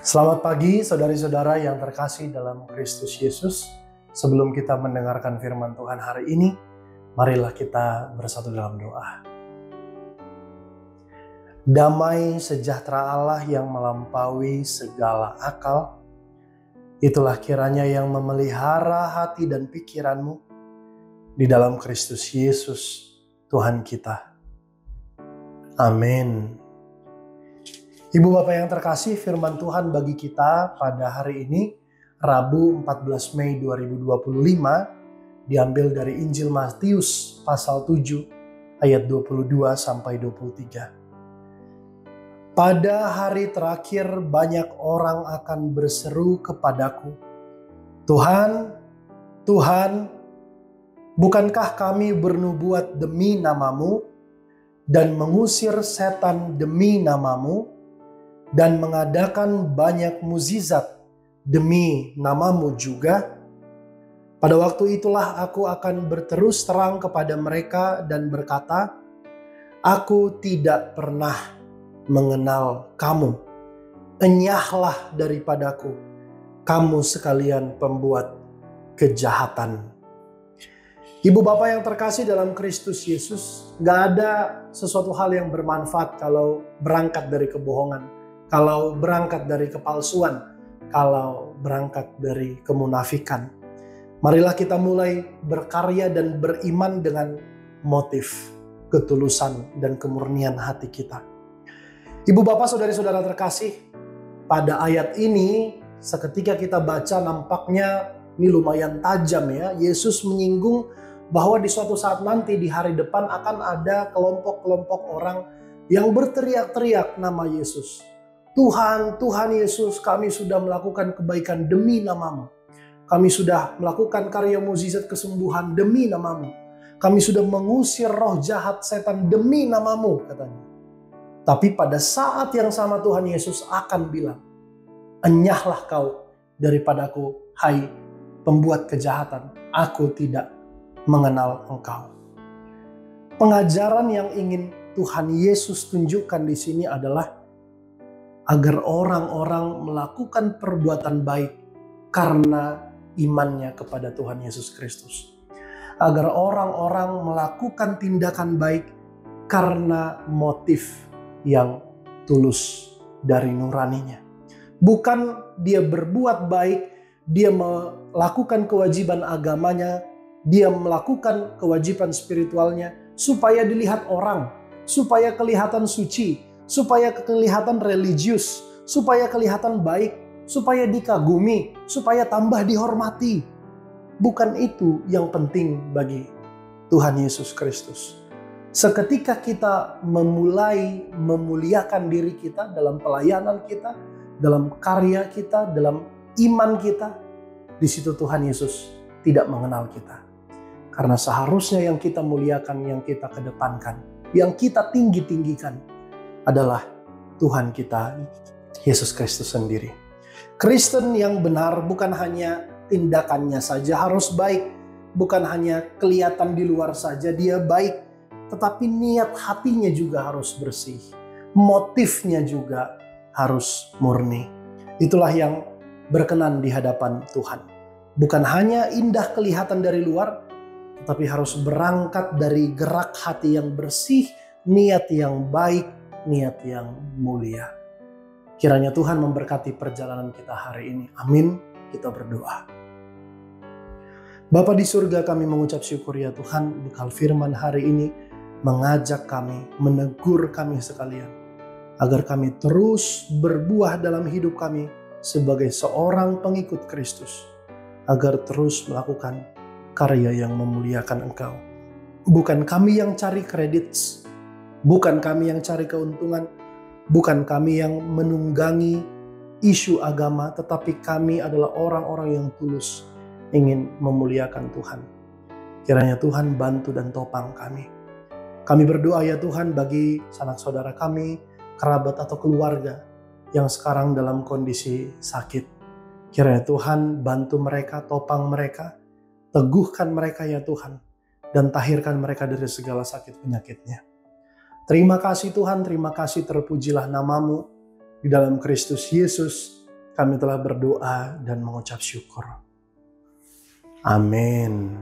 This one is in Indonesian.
Selamat pagi saudari-saudara yang terkasih dalam Kristus Yesus. Sebelum kita mendengarkan firman Tuhan hari ini, marilah kita bersatu dalam doa. Damai sejahtera Allah yang melampaui segala akal, itulah kiranya yang memelihara hati dan pikiranmu di dalam Kristus Yesus Tuhan kita. Amin. Ibu Bapak yang terkasih, firman Tuhan bagi kita pada hari ini, Rabu 14 Mei 2025, diambil dari Injil Matius pasal 7 ayat 22 sampai 23. Pada hari terakhir banyak orang akan berseru kepadaku, Tuhan, Tuhan, bukankah kami bernubuat demi namamu dan mengusir setan demi namamu dan mengadakan banyak mukjizat demi namamu juga? Pada waktu itulah aku akan berterus terang kepada mereka dan berkata, aku tidak pernah mengenal kamu. Enyahlah daripadaku, kamu sekalian pembuat kejahatan. Ibu Bapak yang terkasih dalam Kristus Yesus, gak ada sesuatu hal yang bermanfaat kalau berangkat dari kebohongan, kalau berangkat dari kepalsuan, kalau berangkat dari kemunafikan. Marilah kita mulai berkarya dan beriman dengan motif ketulusan dan kemurnian hati kita. Ibu Bapak saudari-saudara terkasih, pada ayat ini seketika kita baca nampaknya ini lumayan tajam ya. Yesus menyinggung bahwa di suatu saat nanti di hari depan akan ada kelompok-kelompok orang yang berteriak-teriak nama Yesus. Tuhan, Tuhan Yesus, kami sudah melakukan kebaikan demi namamu. Kami sudah melakukan karya mukjizat kesembuhan demi namamu. Kami sudah mengusir roh jahat setan demi namamu, katanya. Tapi pada saat yang sama Tuhan Yesus akan bilang, enyahlah kau daripadaku, hai pembuat kejahatan. Aku tidak mengenal engkau. Pengajaran yang ingin Tuhan Yesus tunjukkan di sini adalah agar orang-orang melakukan perbuatan baik karena imannya kepada Tuhan Yesus Kristus. Agar orang-orang melakukan tindakan baik karena motif yang tulus dari nuraninya. Bukan dia berbuat baik, dia melakukan kewajiban agamanya, dia melakukan kewajiban spiritualnya supaya dilihat orang, supaya kelihatan suci, supaya kelihatan religius, supaya kelihatan baik, supaya dikagumi, supaya tambah dihormati. Bukan itu yang penting bagi Tuhan Yesus Kristus. Seketika kita memulai memuliakan diri kita dalam pelayanan kita, dalam karya kita, dalam iman kita, di situ Tuhan Yesus tidak mengenal kita. Karena seharusnya yang kita muliakan, yang kita kedepankan, yang kita tinggi-tinggikan adalah Tuhan kita, Yesus Kristus sendiri. Kristen yang benar bukan hanya tindakannya saja harus baik, bukan hanya kelihatan di luar saja dia baik, tetapi niat hatinya juga harus bersih. Motifnya juga harus murni. Itulah yang berkenan di hadapan Tuhan. Bukan hanya indah kelihatan dari luar, tetapi harus berangkat dari gerak hati yang bersih, niat yang baik, niat yang mulia. Kiranya Tuhan memberkati perjalanan kita hari ini. Amin. Kita berdoa. Bapa di surga, kami mengucap syukur ya Tuhan, bekal firman hari ini mengajak kami, menegur kami sekalian, agar kami terus berbuah dalam hidup kami sebagai seorang pengikut Kristus, agar terus melakukan karya yang memuliakan Engkau. Bukan kami yang cari kredit, bukan kami yang cari keuntungan, bukan kami yang menunggangi isu agama, tetapi kami adalah orang-orang yang tulus ingin memuliakan Tuhan. Kiranya Tuhan bantu dan topang kami. Kami berdoa ya Tuhan bagi sanak saudara kami, kerabat atau keluarga yang sekarang dalam kondisi sakit. Kiranya Tuhan bantu mereka, topang mereka, teguhkan mereka ya Tuhan, dan tahirkan mereka dari segala sakit penyakitnya. Terima kasih Tuhan, terima kasih, terpujilah namamu di dalam Kristus Yesus. Kami telah berdoa dan mengucap syukur. Amin.